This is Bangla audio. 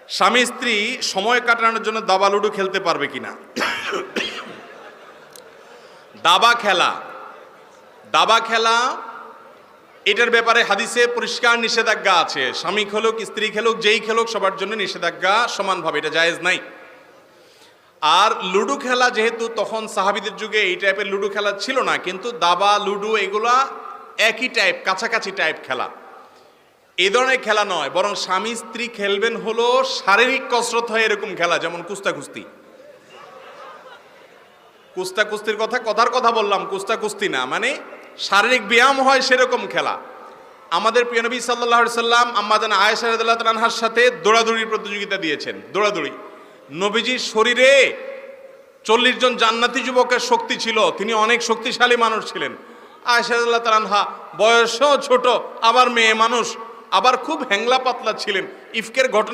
স্বামী স্ত্রী সময় কাটানোর জন্য দাবা লুডো খেলতে পারবে কিনা? দাবা খেলা এটার ব্যাপারে হাদিসে পরিষ্কার নিষেধাজ্ঞা আছে। স্বামী খেলুক, স্ত্রী খেলুক, যেই খেলুক, সবার জন্য নিষেধাজ্ঞা সমানভাবে, এটা জায়েজ নাই। আর লুডো খেলা যেহেতু তখন সাহাবীদের যুগে এই টাইপের লুডো খেলা ছিল না, কিন্তু দাবা লুডো এগুলা একই টাইপ, কাছাকাছি টাইপ খেলা। এই ধরনের খেলা নয়, বরং স্বামী স্ত্রী খেলবেন হলো শারীরিক কসরত হয় এরকম খেলা, যেমন কুস্তির কথার কথা বললাম, কুস্তি না, মানে শারীরিক ব্যায়াম হয় সেরকম খেলা। আমাদের প্রিয় নবী সাল্লাল্লাহু আলাইহি সাল্লাম আম্মা জান আয়েশা রাদিয়াল্লাহু তাআলা আনহার সাথে দৌড়াদৌড়ির প্রতিযোগিতা দিয়েছেন। দৌড়াদৌড়ি, নবীজির শরীরে 40 জন জান্নাতি যুবকের শক্তি ছিল, তিনি অনেক শক্তিশালী মানুষ ছিলেন। আয়েশা রাদিয়াল্লাহু তাআলা আনহা বয়সও ছোট, আবার মেয়ে মানুষ, আবার খুব হ্যাংলা পাতলা ছিলেন। ইফকের ঘটনা